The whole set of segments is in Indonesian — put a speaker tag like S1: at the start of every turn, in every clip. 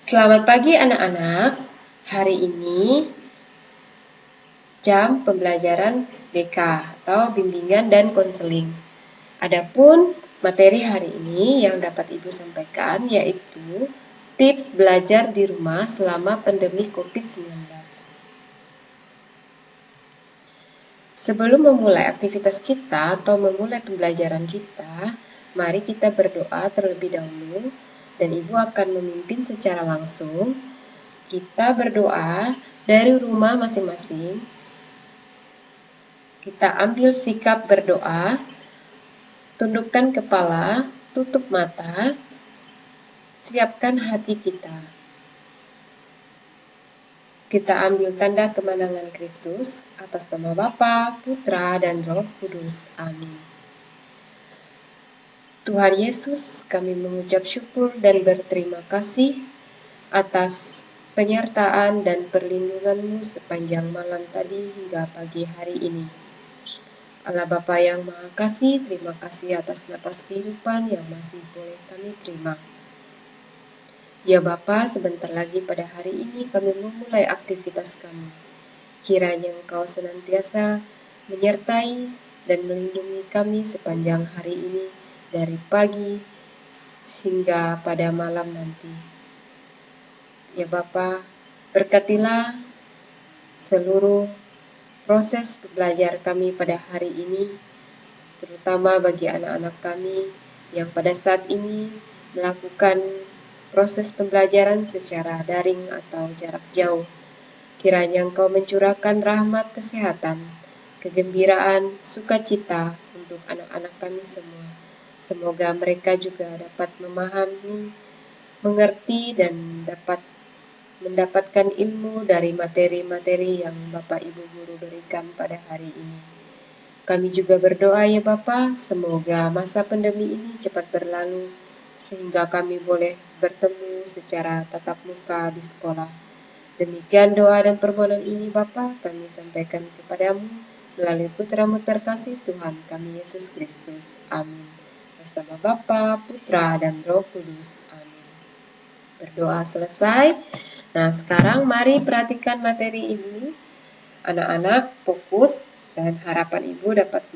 S1: Selamat pagi anak-anak. Hari ini jam pembelajaran BK atau bimbingan dan konseling. Adapun materi hari ini yang dapat Ibu sampaikan yaitu tips belajar di rumah selama pandemi COVID-19. Sebelum memulai aktivitas kita atau memulai pembelajaran kita, mari kita berdoa terlebih dahulu dan Ibu akan memimpin secara langsung. Kita berdoa dari rumah masing-masing. Kita ambil sikap berdoa, tundukkan kepala, tutup mata, siapkan hati kita. Kita ambil tanda kemenangan Kristus atas nama Bapa, Putra, dan Roh Kudus. Amin. Tuhan Yesus, kami mengucap syukur dan berterima kasih atas penyertaan dan perlindungan-Mu sepanjang malam tadi hingga pagi hari ini. Allah Bapa yang Maha Kasih, terima kasih atas napas kehidupan yang masih boleh kami terima. Ya Bapa, sebentar lagi pada hari ini kami memulai aktivitas kami. Kiranya Engkau senantiasa menyertai dan melindungi kami sepanjang hari ini dari pagi hingga pada malam nanti. Ya Bapa, berkatilah seluruh proses belajar kami pada hari ini, terutama bagi anak-anak kami yang pada saat ini melakukan proses pembelajaran secara daring atau jarak jauh. Kiranya Engkau mencurahkan rahmat kesehatan, kegembiraan, sukacita untuk anak-anak kami semua. Semoga mereka juga dapat memahami, mengerti, dan dapat mendapatkan ilmu dari materi-materi yang Bapak Ibu Guru berikan pada hari ini. Kami juga berdoa ya Bapak, semoga masa pandemi ini cepat berlalu, sehingga kami boleh bertemu secara tatap muka di sekolah. Demikian doa dan permohonan ini Bapa kami sampaikan kepadamu melalui Putra-Mu terkasih Tuhan kami Yesus Kristus. Amin. Atas nama Bapa, Putra, dan Roh Kudus. Amin. Berdoa selesai. Nah, sekarang mari perhatikan materi Ibu. Anak-anak fokus dan harapan Ibu dapat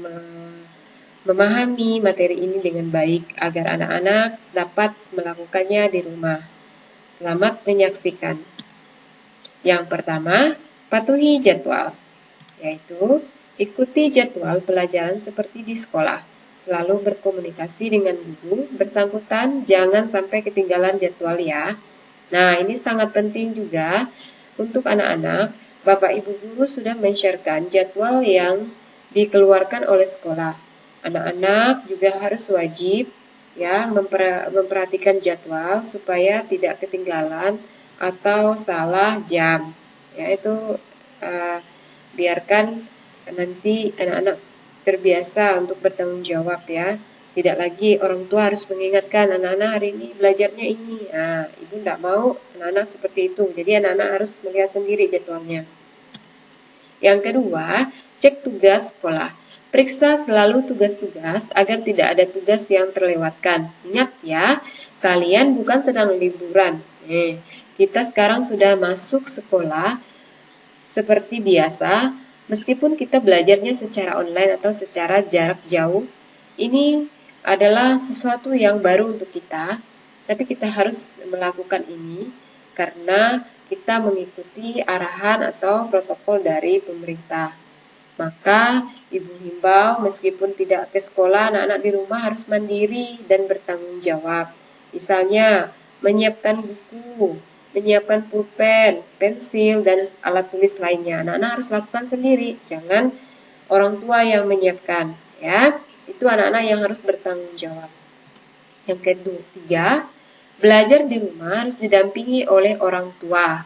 S1: memahami materi ini dengan baik agar anak-anak dapat melakukannya di rumah. Selamat menyaksikan. Yang pertama, patuhi jadwal, yaitu ikuti jadwal pelajaran seperti di sekolah. Selalu berkomunikasi dengan guru bersangkutan, jangan sampai ketinggalan jadwal ya. Nah, ini sangat penting juga untuk anak-anak. Bapak Ibu guru sudah men-sharekan jadwal yang dikeluarkan oleh sekolah. Anak-anak juga harus wajib ya memperhatikan jadwal supaya tidak ketinggalan atau salah jam. Yaitu biarkan nanti anak-anak terbiasa untuk bertanggung jawab ya. Tidak lagi orang tua harus mengingatkan anak-anak hari ini belajarnya ini. Nah, Ibu tidak mau anak-anak seperti itu. Jadi anak-anak harus melihat sendiri jadwalnya. Yang kedua, cek tugas sekolah. Periksa selalu tugas-tugas agar tidak ada tugas yang terlewatkan. Ingat ya, kalian bukan sedang liburan. Kita sekarang sudah masuk sekolah seperti biasa. Meskipun kita belajarnya secara online atau secara jarak jauh, ini adalah sesuatu yang baru untuk kita. Tapi kita harus melakukan ini karena kita mengikuti arahan atau protokol dari pemerintah. Maka Ibu himbau meskipun tidak ke sekolah, anak-anak di rumah harus mandiri dan bertanggung jawab. Misalnya menyiapkan buku, menyiapkan pulpen, pensil, dan alat tulis lainnya. Anak-anak harus lakukan sendiri, jangan orang tua yang menyiapkan. Ya, itu anak-anak yang harus bertanggung jawab. Yang ketiga, belajar di rumah harus didampingi oleh orang tua.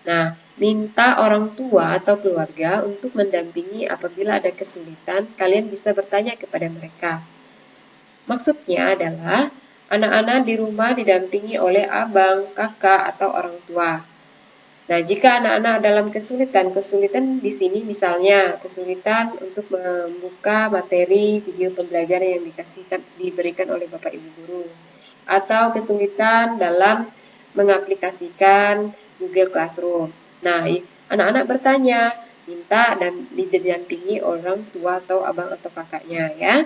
S1: Nah, minta orang tua atau keluarga untuk mendampingi apabila ada kesulitan, kalian bisa bertanya kepada mereka. Maksudnya adalah anak-anak di rumah didampingi oleh abang, kakak, atau orang tua. Nah, jika anak-anak dalam kesulitan di sini misalnya kesulitan untuk membuka materi video pembelajaran yang diberikan oleh Bapak Ibu Guru, atau kesulitan dalam mengaplikasikan Google Classroom. Nah, anak-anak bertanya, minta dan didampingi orang tua atau abang atau kakaknya ya.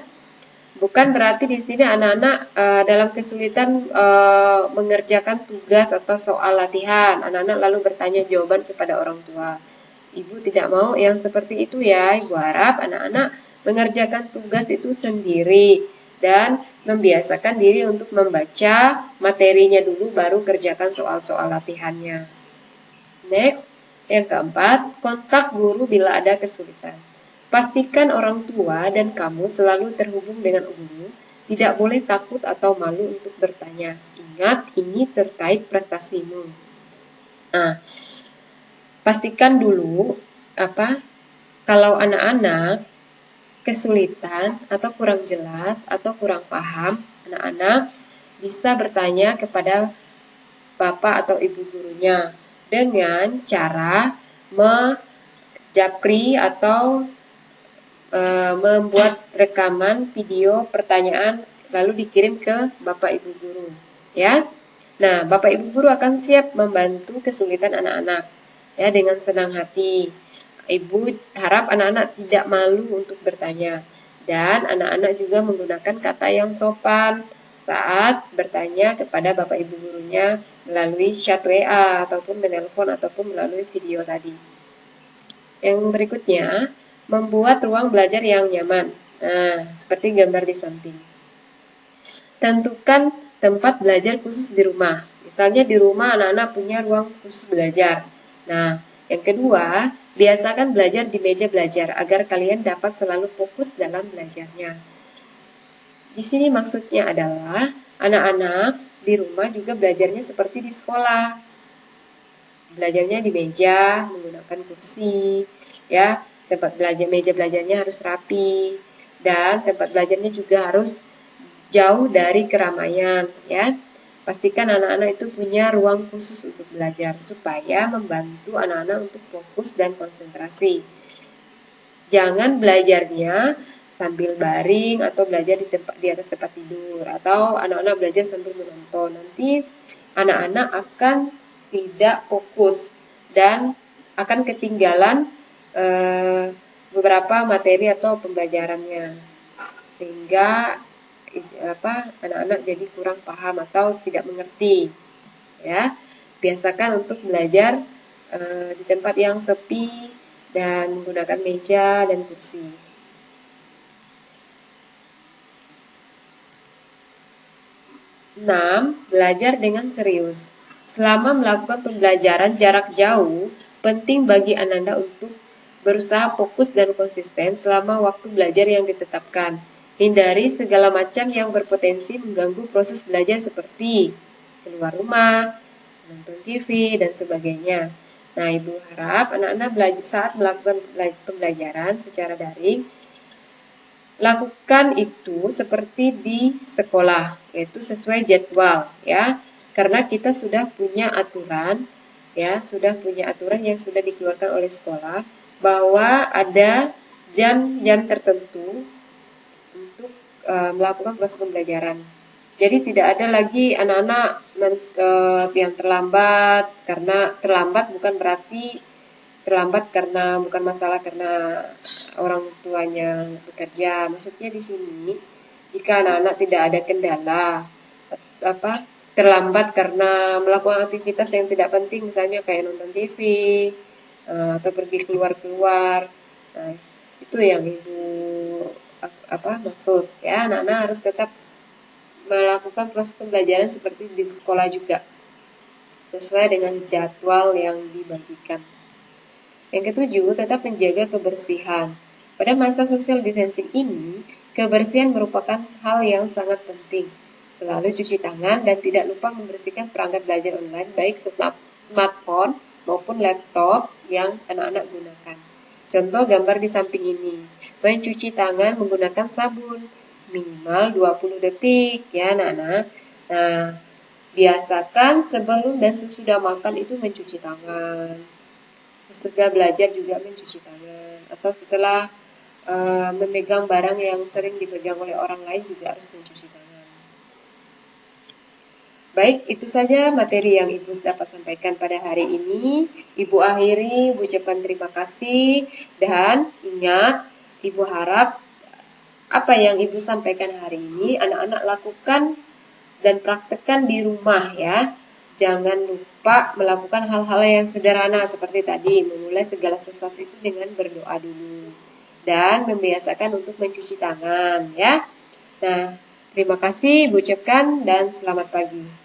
S1: Bukan berarti di sini anak-anak dalam kesulitan mengerjakan tugas atau soal latihan. Anak-anak lalu bertanya jawaban kepada orang tua. Ibu tidak mau yang seperti itu ya. Ibu harap anak-anak mengerjakan tugas itu sendiri dan membiasakan diri untuk membaca materinya dulu baru kerjakan soal-soal latihannya. Next, yang keempat, kontak guru bila ada kesulitan. Pastikan orang tua dan kamu selalu terhubung dengan guru, tidak boleh takut atau malu untuk bertanya. Ingat, ini terkait prestasimu. Nah, pastikan dulu kalau anak-anak kesulitan atau kurang jelas atau kurang paham, anak-anak bisa bertanya kepada bapak atau ibu gurunya dengan cara menjapri atau membuat rekaman video pertanyaan lalu dikirim ke bapak ibu guru ya. Nah, bapak ibu guru akan siap membantu kesulitan anak-anak ya dengan senang hati. Ibu harap anak-anak tidak malu untuk bertanya dan anak-anak juga menggunakan kata yang sopan saat bertanya kepada bapak ibu gurunya melalui chat WA ataupun menelpon ataupun melalui video tadi. Yang berikutnya, membuat ruang belajar yang nyaman. Nah, seperti gambar di samping. Tentukan tempat belajar khusus di rumah. Misalnya di rumah anak-anak punya ruang khusus belajar. Nah, yang kedua, biasakan belajar di meja belajar agar kalian dapat selalu fokus dalam belajarnya. Di sini maksudnya adalah anak-anak di rumah juga belajarnya seperti di sekolah. Belajarnya di meja, menggunakan kursi, ya. Tempat belajar, meja belajarnya harus rapi dan tempat belajarnya juga harus jauh dari keramaian, ya. Pastikan anak-anak itu punya ruang khusus untuk belajar supaya membantu anak-anak untuk fokus dan konsentrasi. Jangan belajarnya sambil baring atau belajar di atas tempat tidur atau anak-anak belajar sambil menonton. Nanti anak-anak akan tidak fokus dan akan ketinggalan beberapa materi atau pembelajarannya sehingga anak-anak jadi kurang paham atau tidak mengerti ya. Biasakan untuk belajar di tempat yang sepi dan menggunakan meja dan kursi. 6. Belajar dengan serius. Selama melakukan pembelajaran jarak jauh, penting bagi Ananda untuk berusaha fokus dan konsisten selama waktu belajar yang ditetapkan. Hindari segala macam yang berpotensi mengganggu proses belajar seperti keluar rumah, menonton TV, dan sebagainya. Nah, Ibu harap anak-anak saat melakukan pembelajaran secara daring, lakukan itu seperti di sekolah, yaitu sesuai jadwal ya. Karena kita sudah punya aturan ya, yang sudah dikeluarkan oleh sekolah bahwa ada jam-jam tertentu untuk melakukan proses pembelajaran. Jadi tidak ada lagi anak-anak yang terlambat, karena terlambat bukan berarti terlambat karena bukan masalah karena orang tuanya bekerja. Maksudnya di sini jika anak-anak tidak ada kendala terlambat karena melakukan aktivitas yang tidak penting, misalnya kayak nonton TV atau pergi keluar-keluar. Nah, itu yang Ibu maksud ya. Anak-anak harus tetap melakukan proses pembelajaran seperti di sekolah juga sesuai dengan jadwal yang dibagikan. Yang ketujuh, tetap menjaga kebersihan. Pada masa social distancing ini, kebersihan merupakan hal yang sangat penting. Selalu cuci tangan dan tidak lupa membersihkan perangkat belajar online baik smartphone maupun laptop yang anak-anak gunakan. Contoh gambar di samping ini. Mencuci tangan menggunakan sabun minimal 20 detik ya anak-anak. Nah, biasakan sebelum dan sesudah makan itu mencuci tangan. Sesudah belajar juga mencuci tangan. Atau setelah memegang barang yang sering dipegang oleh orang lain juga harus mencuci tangan. Baik, itu saja materi yang Ibu dapat sampaikan pada hari ini. Ibu akhiri, Ibu ucapkan terima kasih, dan ingat, Ibu harap apa yang Ibu sampaikan hari ini anak-anak lakukan dan praktekkan di rumah ya. Jangan lupa melakukan hal-hal yang sederhana seperti tadi, memulai segala sesuatu itu dengan berdoa dulu. Dan membiasakan untuk mencuci tangan ya. Nah, terima kasih Ibu ucapkan dan selamat pagi.